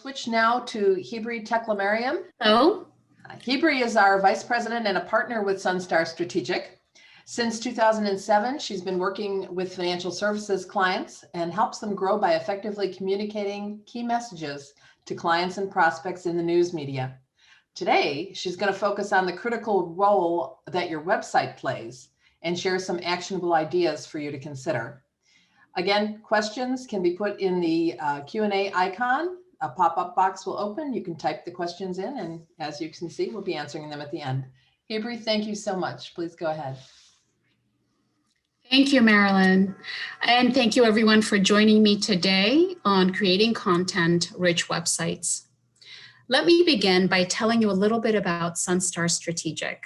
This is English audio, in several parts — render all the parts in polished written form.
switch now to Hebri Teklemariam. Hello. Hebri is our vice president and a partner with SunStar Strategic. Since 2007, she's been working with financial services clients and helps them grow by effectively communicating key messages to clients and prospects in the news media. Today, she's going to focus on the critical role that your website plays and share some actionable ideas for you to consider. Again, questions can be put in the Q&A icon. A pop-up box will open. You can type the questions in, and as you can see, we'll be answering them at the end. Hebri, thank you so much. Please go ahead. Thank you, Marilyn. And thank you everyone for joining me today on creating content-rich websites. Let me begin by telling you a little bit about SunStar Strategic.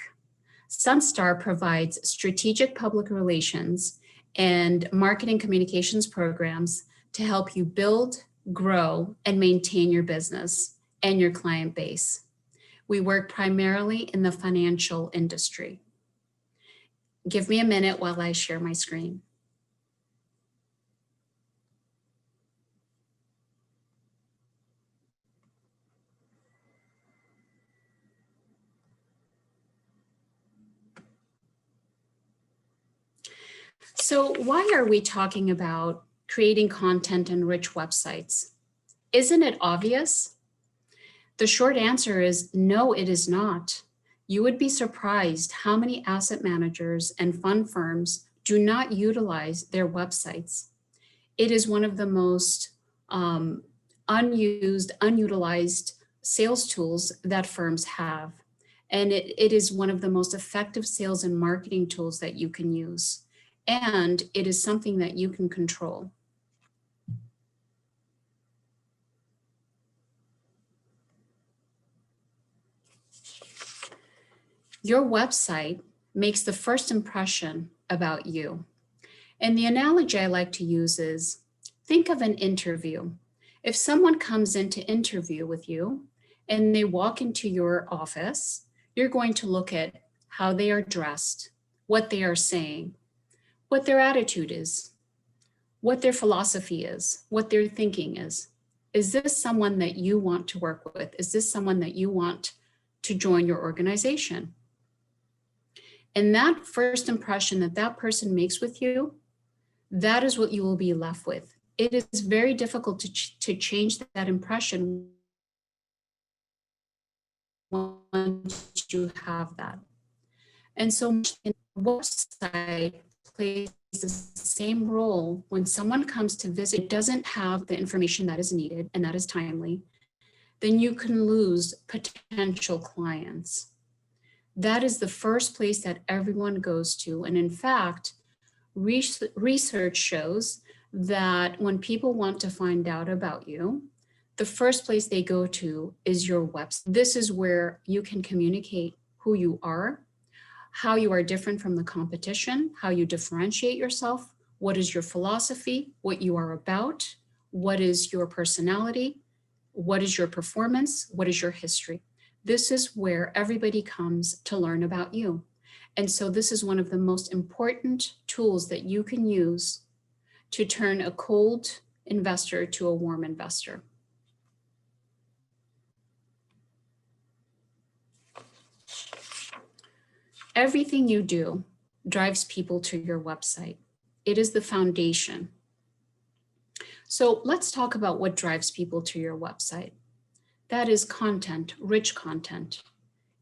SunStar provides strategic public relations and marketing communications programs to help you build, grow, and maintain your business and your client base. We work primarily in the financial industry. Give me a minute while I share my screen. So why are we talking about creating content and rich websites? Isn't it obvious? The short answer is no, it is not. You would be surprised how many asset managers and fund firms do not utilize their websites. It is one of the most unutilized sales tools that firms have. And it is one of the most effective sales and marketing tools that you can use. And it is something that you can control. Your website makes the first impression about you. And the analogy I like to use is, think of an interview. If someone comes in to interview with you and they walk into your office, you're going to look at how they are dressed, what they are saying, what their attitude is, what their philosophy is, what their thinking is. Is this someone that you want to work with? Is this someone that you want to join your organization? And that first impression that that person makes with you, that is what you will be left with. It is very difficult to change that impression once you have that. And so the website plays the same role when someone comes to visit, it doesn't have the information that is needed and that is timely, then you can lose potential clients. That is the first place that everyone goes to. And in fact, research shows that when people want to find out about you, the first place they go to is your website. This is where you can communicate who you are, how you are different from the competition, how you differentiate yourself, what is your philosophy, what you are about, what is your personality, what is your performance, what is your history. This is where everybody comes to learn about you. And so this is one of the most important tools that you can use to turn a cold investor to a warm investor. Everything you do drives people to your website. It is the foundation. So let's talk about what drives people to your website. That is content, rich content.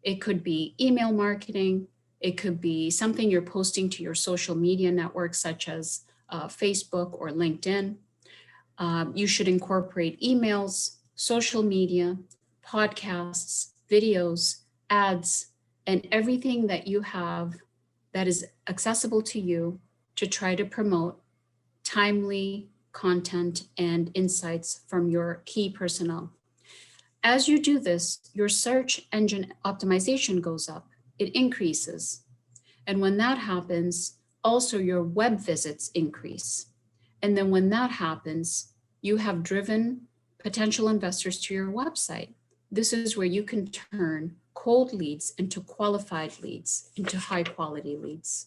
It could be email marketing. It could be something you're posting to your social media networks, such as Facebook or LinkedIn. You should incorporate emails, social media, podcasts, videos, ads, and everything that you have that is accessible to you to try to promote timely content and insights from your key personnel. As you do this, your search engine optimization goes up, it increases. And when that happens, also your web visits increase. And then when that happens, you have driven potential investors to your website. This is where you can turn cold leads into qualified leads, into high quality leads.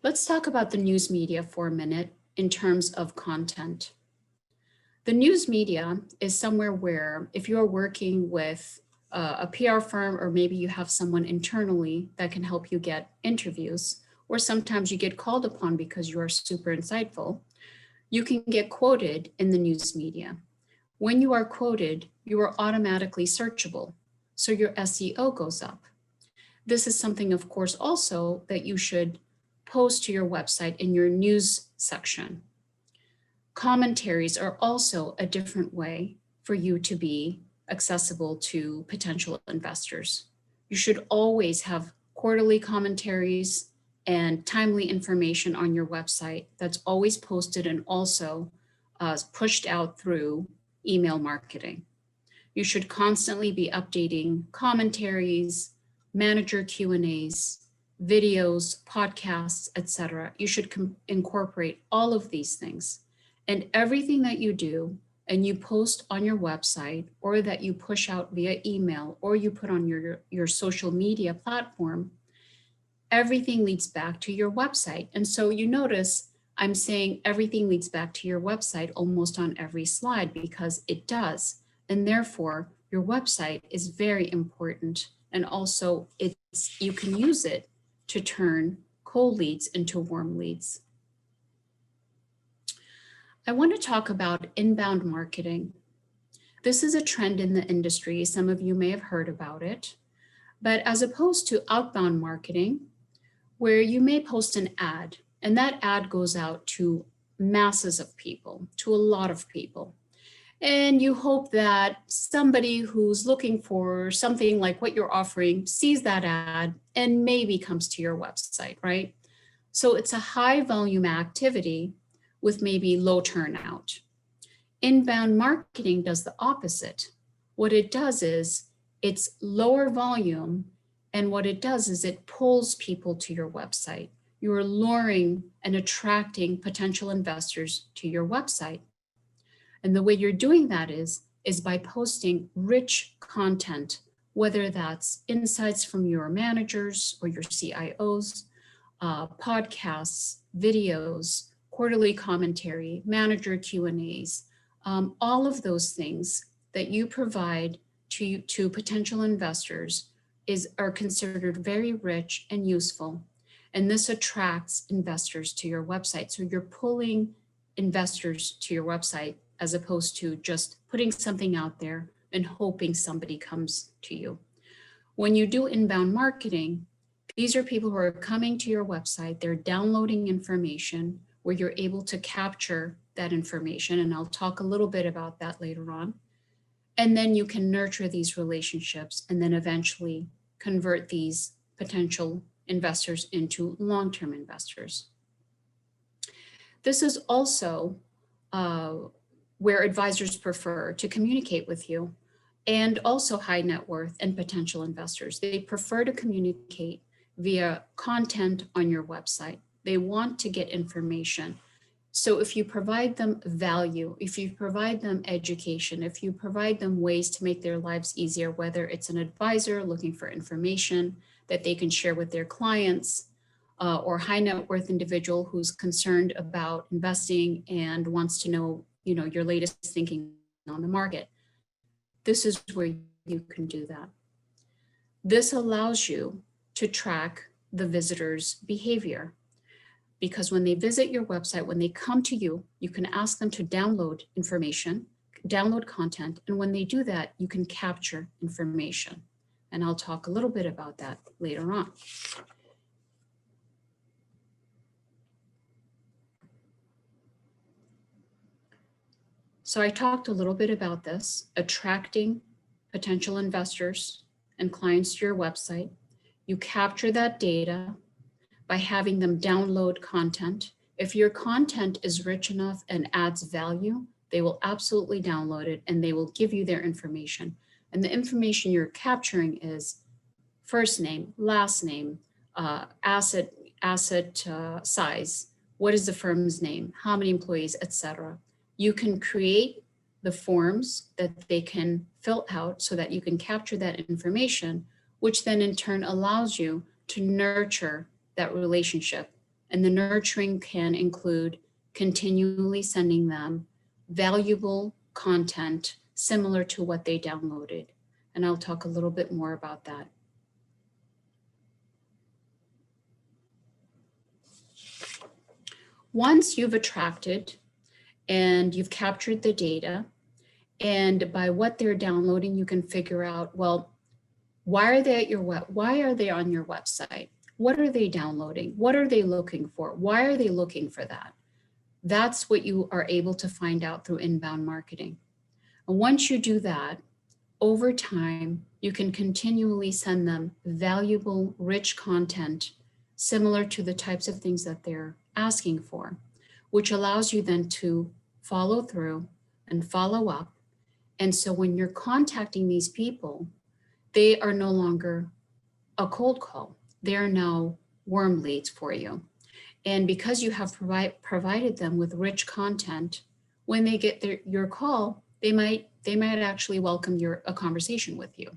Let's talk about the news media for a minute in terms of content. The news media is somewhere where if you're working with a PR firm, or maybe you have someone internally that can help you get interviews, or sometimes you get called upon because you are super insightful, you can get quoted in the news media. When you are quoted, you are automatically searchable, so your SEO goes up. This is something, of course, also that you should post to your website in your news section. Commentaries are also a different way for you to be accessible to potential investors. You should always have quarterly commentaries and timely information on your website that's always posted and also pushed out through email marketing. You should constantly be updating commentaries, manager Q&As, videos, podcasts, etc. You should incorporate all of these things. And everything that you do and you post on your website, or that you push out via email, or you put on your social media platform, everything leads back to your website. And so you notice I'm saying everything leads back to your website almost on every slide, because it does. And therefore, your website is very important. And also you can use it to turn cold leads into warm leads. I want to talk about inbound marketing. This is a trend in the industry. Some of you may have heard about it, but as opposed to outbound marketing, where you may post an ad and that ad goes out to masses of people, to a lot of people. And you hope that somebody who's looking for something like what you're offering sees that ad and maybe comes to your website, right? So it's a high volume activity with maybe low turnout. Inbound marketing does the opposite. What it does is it's lower volume, and what it does is it pulls people to your website. You are luring and attracting potential investors to your website. And the way you're doing that is by posting rich content, whether that's insights from your managers or your CIOs, podcasts, videos, quarterly commentary, manager Q&As, all of those things that you provide to potential investors are considered very rich and useful. And this attracts investors to your website. So you're pulling investors to your website as opposed to just putting something out there and hoping somebody comes to you. When you do inbound marketing, these are people who are coming to your website, they're downloading information where you're able to capture that information. And I'll talk a little bit about that later on. And then you can nurture these relationships and then eventually convert these potential investors into long-term investors. This is also where advisors prefer to communicate with you, and also high net worth and potential investors. They prefer to communicate via content on your website. They want to get information. So if you provide them value, if you provide them education, if you provide them ways to make their lives easier, whether it's an advisor looking for information that they can share with their clients, or high net worth individual who's concerned about investing and wants to know, your latest thinking on the market. This is where you can do that. This allows you to track the visitor's behavior, because when they visit your website, when they come to you, you can ask them to download information, download content, and when they do that, you can capture information. And I'll talk a little bit about that later on. So I talked a little bit about this, attracting potential investors and clients to your website. You capture that data by having them download content. If your content is rich enough and adds value, they will absolutely download it and they will give you their information. And the information you're capturing is first name, last name, asset size, what is the firm's name, how many employees, etc. You can create the forms that they can fill out so that you can capture that information, which then in turn allows you to nurture that relationship. And the nurturing can include continually sending them valuable content similar to what they downloaded. And I'll talk a little bit more about that. Once you've attracted and you've captured the data, and by what they're downloading, you can figure out, well, why are they on your website? What are they downloading? What are they looking for? Why are they looking for that? That's what you are able to find out through inbound marketing. And once you do that, over time, you can continually send them valuable, rich content similar to the types of things that they're asking for, which allows you then to follow through and follow up. And so when you're contacting these people, they are no longer a cold call. They are now warm leads for you. And because you have provided them with rich content, when they get your call, they might actually welcome a conversation with you.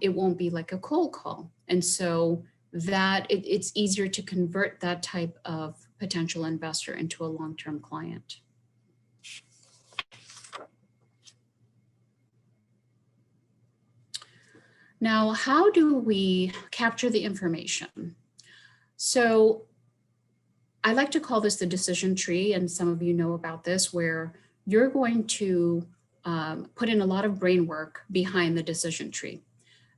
It won't be like a cold call. And so that it's easier to convert that type of potential investor into a long-term client. Now, how do we capture the information? So I like to call this the decision tree, and some of you know about this, where you're going to put in a lot of brain work behind the decision tree.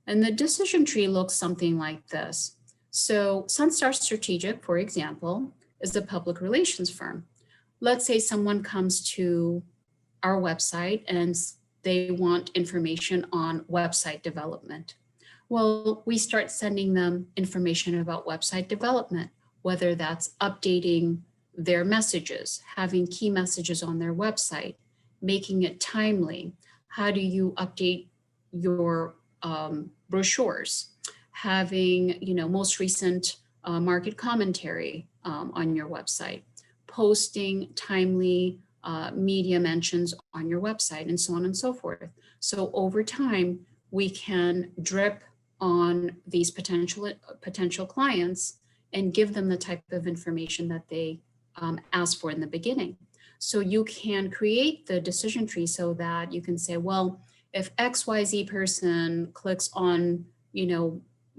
And the decision tree looks something like this. So SunStar Strategic, for example, is a public relations firm. Let's say someone comes to our website and they want information on website development. Well, we start sending them information about website development, whether that's updating their messages, having key messages on their website, making it timely. How do you update your brochures? Having, most recent market commentary on your website, posting timely media mentions on your website, and so on and so forth. So over time, we can drip on these potential clients and give them the type of information that they ask for in the beginning. So you can create the decision tree so that you can say, well, if XYZ person clicks on,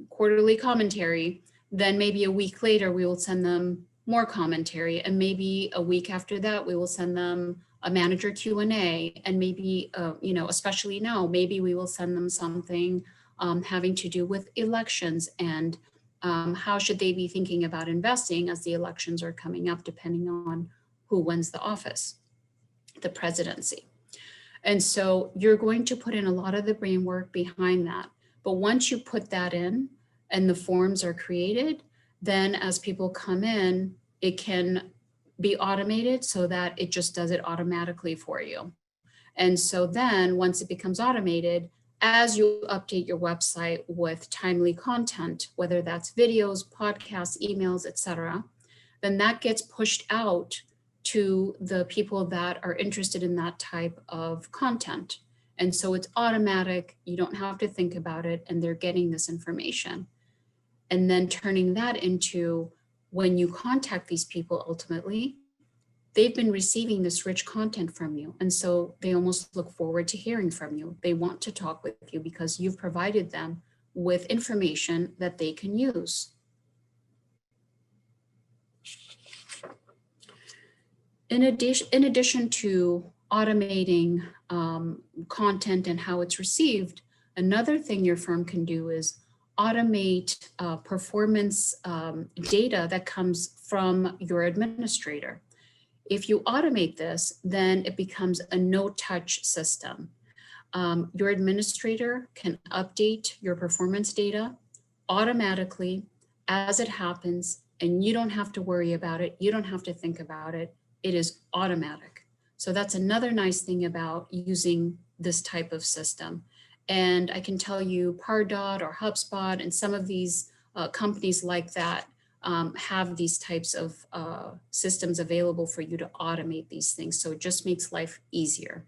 quarterly commentary, then maybe a week later we will send them more commentary, and maybe a week after that we will send them a manager Q&A, and maybe especially now, maybe we will send them something having to do with elections and how should they be thinking about investing as the elections are coming up, depending on who wins the office, the presidency. And so you're going to put in a lot of the brain work behind that. But once you put that in and the forms are created, then as people come in, it can be automated so that it just does it automatically for you. And so then once it becomes automated, as you update your website with timely content, whether that's videos, podcasts, emails, etc., then that gets pushed out to the people that are interested in that type of content. And so it's automatic, you don't have to think about it, and they're getting this information. And then turning that into, when you contact these people, ultimately, they've been receiving this rich content from you. And so they almost look forward to hearing from you. They want to talk with you because you've provided them with information that they can use. In addition to automating content and how it's received, another thing your firm can do is automate performance data that comes from your administrator. If you automate this, then it becomes a no-touch system. Your administrator can update your performance data automatically as it happens, and you don't have to worry about it. You don't have to think about it. It is automatic. So that's another nice thing about using this type of system. And I can tell you Pardot or HubSpot and some of these companies like that have these types of systems available for you to automate these things. So it just makes life easier.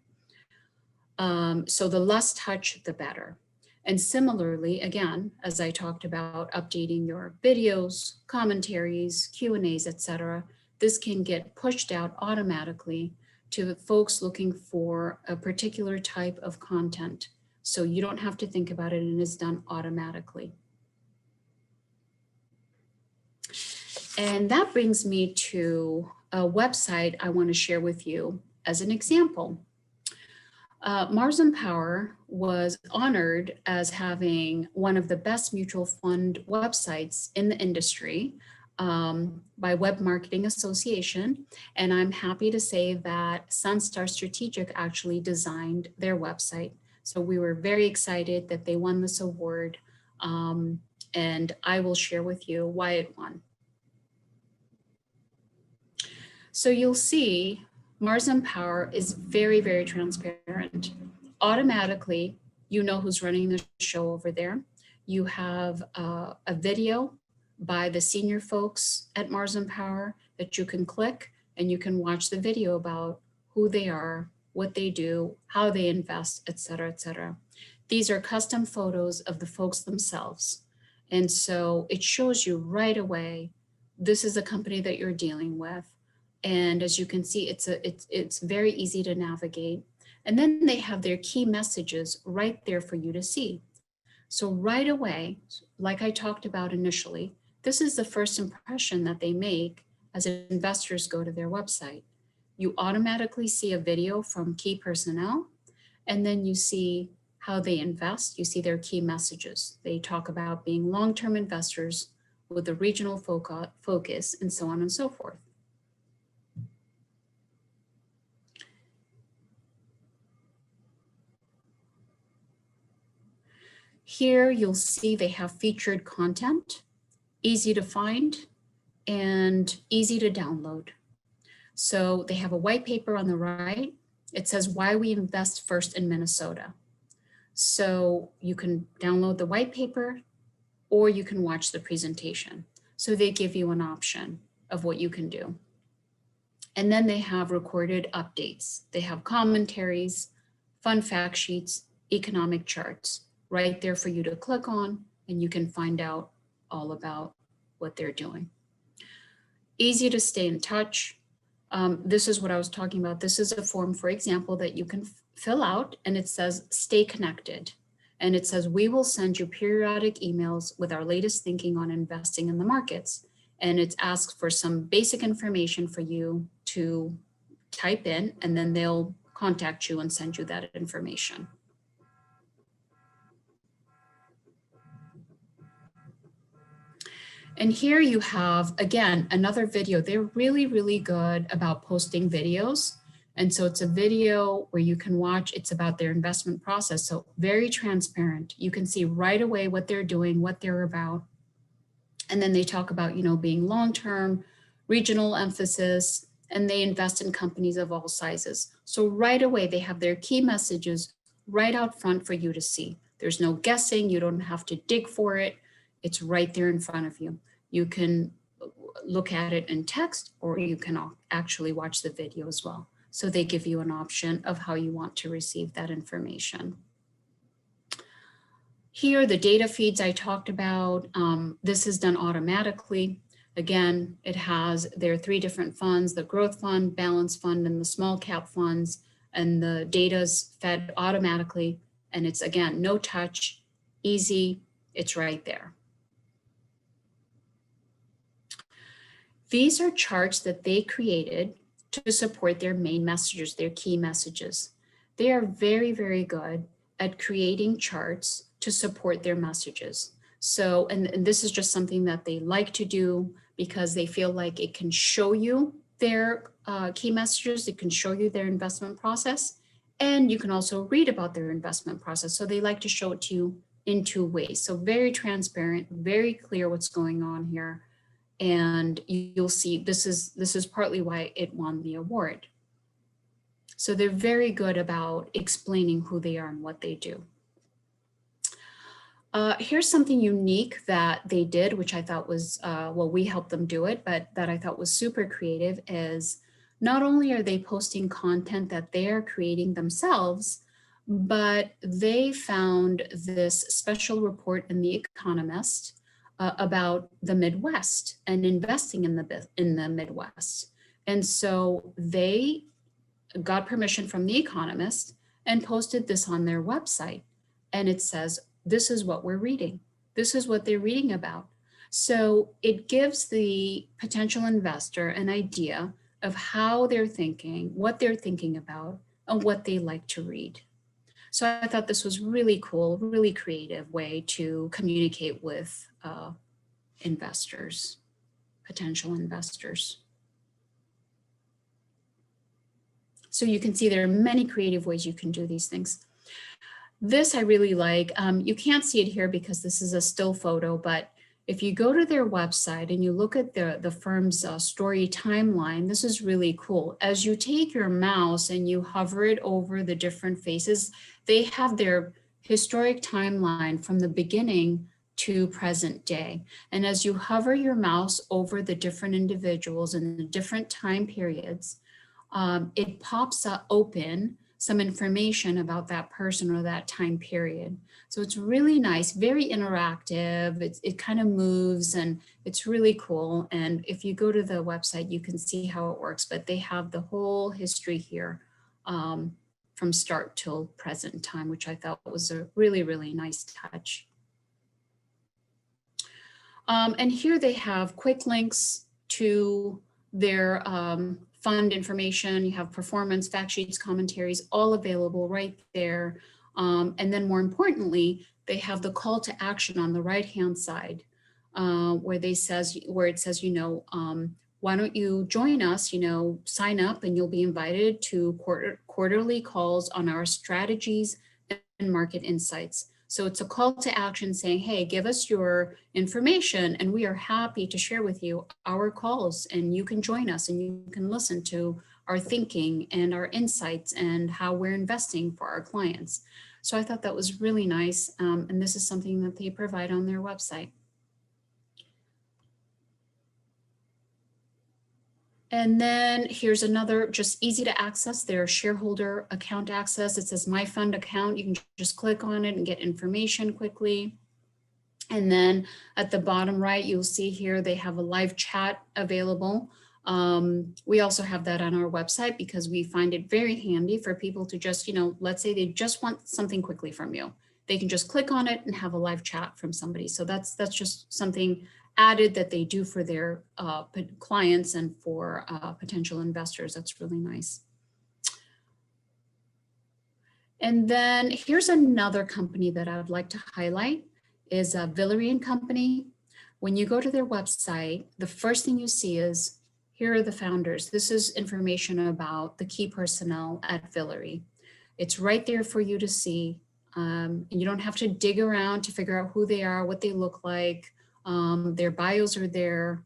So the less touch, the better. And similarly, again, as I talked about updating your videos, commentaries, Q&As, etc., this can get pushed out automatically to folks looking for a particular type of content. So you don't have to think about it, and it's done automatically. And that brings me to a website I want to share with you as an example. Mars and Power was honored as having one of the best mutual fund websites in the industry by Web Marketing Association. And I'm happy to say that SunStar Strategic actually designed their website. So we were very excited that they won this award. And I will share with you why it won. So you'll see Mars and Power is very, very transparent. Automatically, you know who's running the show over there. You have a video by the senior folks at Mars and Power that you can click, and you can watch the video about who they are, what they do, how they invest, et cetera, et cetera. These are custom photos of the folks themselves. And so it shows you right away, this is a company that you're dealing with. And as you can see, it's very easy to navigate. And then they have their key messages right there for you to see. So right away, like I talked about initially, this is the first impression that they make as investors go to their website. You automatically see a video from key personnel, and then you see how they invest. You see their key messages. They talk about being long-term investors with a regional focus, and so on and so forth. Here you'll see they have featured content, easy to find and easy to download. So they have a white paper on the right. It says why we invest first in Minnesota. So you can download the white paper or you can watch the presentation. So they give you an option of what you can do. And then they have recorded updates. They have commentaries, fun fact sheets, economic charts right there for you to click on, and you can find out all about what they're doing. Easy to stay in touch. This is what I was talking about. This is a form, for example, that you can fill out, and it says stay connected. And it says we will send you periodic emails with our latest thinking on investing in the markets. And it asks for some basic information for you to type in, and then they'll contact you and send you that information. And here you have, again, another video. They're really, really good about posting videos. And so it's a video where you can watch. It's about their investment process. So very transparent. You can see right away what they're doing, what they're about. And then they talk about, being long-term, regional emphasis, and they invest in companies of all sizes. So right away, they have their key messages right out front for you to see. There's no guessing. You don't have to dig for it. It's right there in front of you. You can look at it in text, or you can actually watch the video as well. So they give you an option of how you want to receive that information. Here, the data feeds I talked about, this is done automatically. Again, it has their 3 different funds, the growth fund, balance fund, and the small cap funds, and the data's fed automatically. And it's, again, no touch, easy, it's right there. These are charts that they created to support their main messages, their key messages. They are very, very good at creating charts to support their messages. So, and this is just something that they like to do because they feel like it can show you their key messages, it can show you their investment process, and you can also read about their investment process. So they like to show it to you in 2 ways. So very transparent, very clear what's going on here. And you'll see this is partly why it won the award. So they're very good about explaining who they are and what they do. Here's something unique that they did, which I thought was, well, we helped them do it, but that I thought was super creative, is not only are they posting content that they're creating themselves, but they found this special report in The Economist about the Midwest and investing in the Midwest. And so they got permission from The Economist and posted this on their website. And it says, this is what we're reading. This is what they're reading about. So it gives the potential investor an idea of how they're thinking, what they're thinking about, and what they like to read. So I thought this was really cool, really creative way to communicate with investors, potential investors. So you can see there are many creative ways you can do these things. This I really like. You can't see it here because this is a still photo, but if you go to their website and you look at the firm's story timeline, this is really cool. As you take your mouse and you hover it over the different faces, they have their historic timeline from the beginning to present day. And as you hover your mouse over the different individuals and the different time periods, it pops up open some information about that person or that time period. So it's really nice, very interactive. It kind of moves and it's really cool. And if you go to the website, you can see how it works, but they have the whole history here from start till present time, which I thought was a really, really nice touch. And here they have quick links to their fund information. You have performance, fact sheets, commentaries, all available right there. And then more importantly, they have the call to action on the right-hand side where it says, why don't you join us, sign up and you'll be invited to quarterly calls on our strategies and market insights. So it's a call to action saying, hey, give us your information and we are happy to share with you our calls and you can join us and you can listen to our thinking and our insights and how we're investing for our clients. So I thought that was really nice. And this is something that they provide on their website. And then here's another just easy to access their shareholder account access. It says My Fund Account. You can just click on it and get information quickly. And then at the bottom right, you'll see here they have a live chat available. We also have that on our website because we find it very handy for people to just, let's say they just want something quickly from you. They can just click on it and have a live chat from somebody. So that's just something added that they do for their clients and for potential investors. That's really nice. And then here's another company that I would like to highlight is Villery & Company. When you go to their website, the first thing you see is, here are the founders. This is information about the key personnel at Villery. It's right there for you to see. And you don't have to dig around to figure out who they are, what they look like. Their bios are there.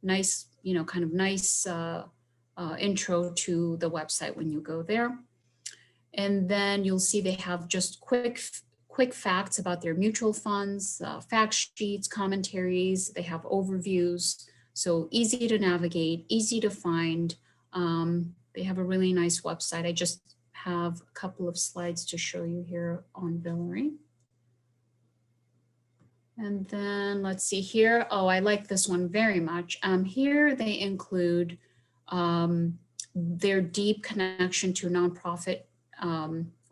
Nice, kind of nice intro to the website when you go there. And then you'll see they have just quick facts about their mutual funds, fact sheets, commentaries. They have overviews. So easy to navigate, easy to find. They have a really nice website. I just have a couple of slides to show you here on Villery. And then let's see here. Oh, I like this one very much. Here they include their deep connection to nonprofit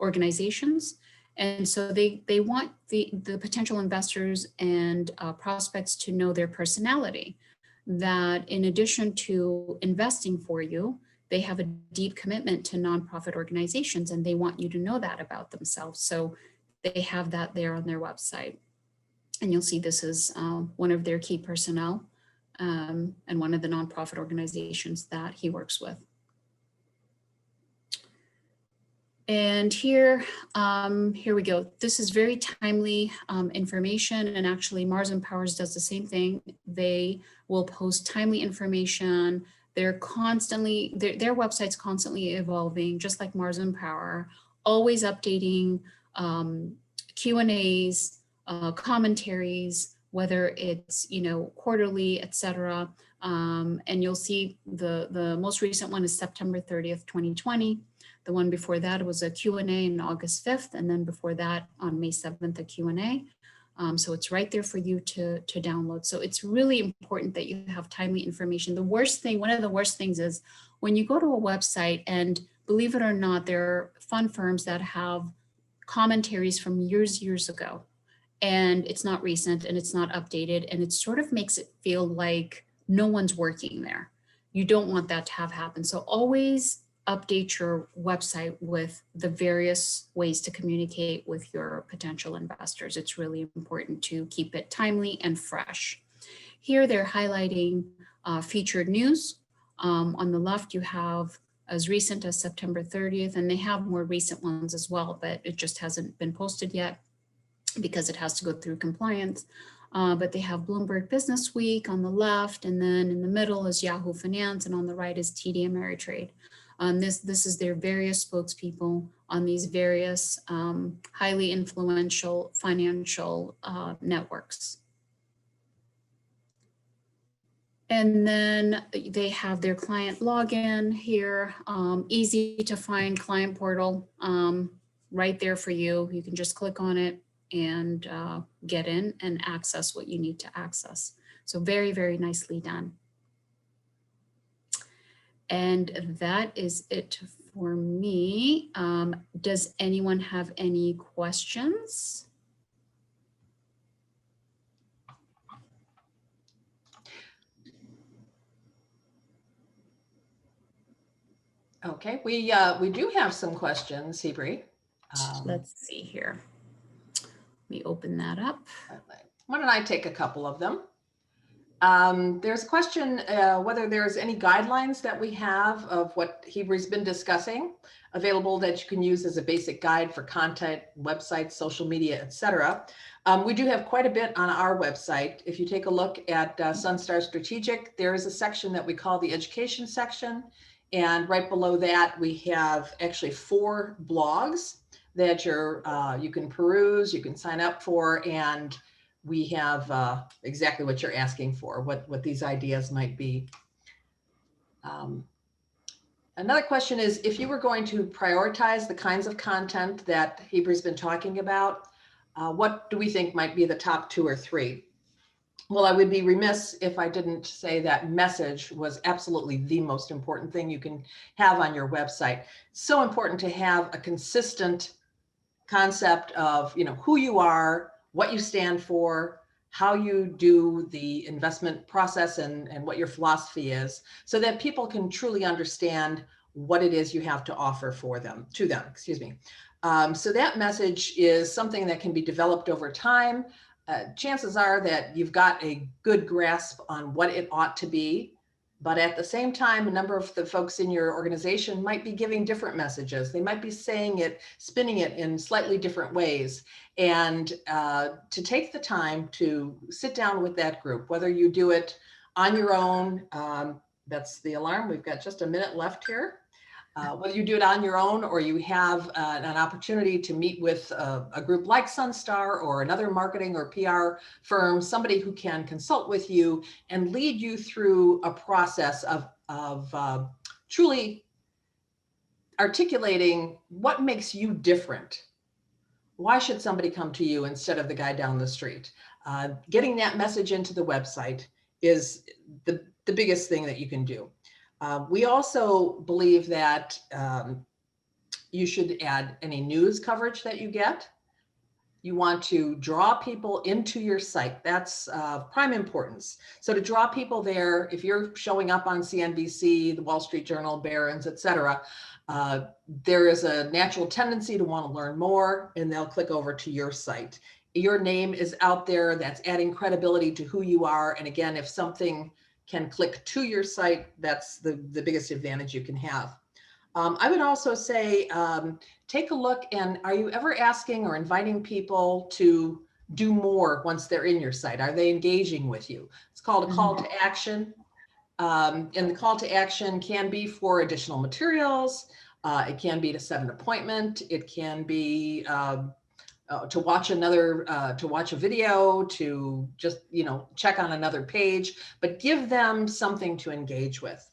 organizations. And so they want the potential investors and prospects to know their personality, that in addition to investing for you, they have a deep commitment to nonprofit organizations and they want you to know that about themselves. So they have that there on their website. And you'll see this is one of their key personnel and one of the nonprofit organizations that he works with. And here we go. This is very timely information, and actually Mars and Powers does the same thing. They will post timely information. They're constantly, their website's constantly evolving, just like Mars and Power, always updating Q&As, commentaries, whether it's, quarterly, etc. And you'll see the most recent one is September 30th, 2020. The one before that was a Q&A on August 5th. And then before that on May 7th, a Q&A. So it's right there for you to download. So it's really important that you have timely information. One of the worst things is when you go to a website, and believe it or not, there are fund firms that have commentaries from years ago, and it's not recent and it's not updated, and it sort of makes it feel like no one's working there. You don't want that to have happen. So always update your website with the various ways to communicate with your potential investors. It's really important to keep it timely and fresh. Here they're highlighting featured news. On the left, you have as recent as September 30th, and they have more recent ones as well, but it just hasn't been posted yet because it has to go through compliance. But they have Bloomberg Business Week on the left, and then in the middle is Yahoo Finance, and on the right is TD Ameritrade. This is their various spokespeople on these various highly influential financial networks. And then they have their client login here, easy to find client portal right there for you. You can just click on it and get in and access what you need to access. So very, very nicely done. And that is it for me. Does anyone have any questions? Okay, we do have some questions, Hebrew. Let's see here. Let me open that up. Why don't I take a couple of them? There's a question whether there's any guidelines that we have of what Hebrew's been discussing available that you can use as a basic guide for content, websites, social media, etc. We do have quite a bit on our website. If you take a look at SunStar Strategic, there is a section that we call the education section. And right below that, we have actually 4 blogs that you can peruse, you can sign up for, and we have exactly what you're asking for, what these ideas might be. Another question is, if you were going to prioritize the kinds of content that Hebrew's been talking about, what do we think might be the top 2 or 3? Well, I would be remiss if I didn't say that message was absolutely the most important thing you can have on your website. So important to have a consistent concept of, who you are, what you stand for, how you do the investment process, and what your philosophy is, so that people can truly understand what it is you have to offer to them, excuse me. So that message is something that can be developed over time. Chances are that you've got a good grasp on what it ought to be, but at the same time, a number of the folks in your organization might be giving different messages. They might be saying it, spinning it in slightly different ways. And to take the time to sit down with that group, whether you do it on your own, that's the alarm. We've got just a minute left here. Whether you do it on your own or you have an opportunity to meet with a group like SunStar or another marketing or PR firm, somebody who can consult with you and lead you through a process of truly articulating what makes you different. Why should somebody come to you instead of the guy down the street? Getting that message into the website is the biggest thing that you can do. We also believe that you should add any news coverage that you get. You want to draw people into your site. That's prime importance. So to draw people there, if you're showing up on CNBC, the Wall Street Journal, Barron's, etc., there is a natural tendency to want to learn more, and they'll click over to your site. Your name is out there. That's adding credibility to who you are. And again, if something can click to your site, that's the biggest advantage you can have. I would also say, take a look, and are you ever asking or inviting people to do more once they're in your site? Are they engaging with you? It's called a call to action. And the call to action can be for additional materials. It can be to set an appointment. It can be to watch a video, to just, check on another page, but give them something to engage with.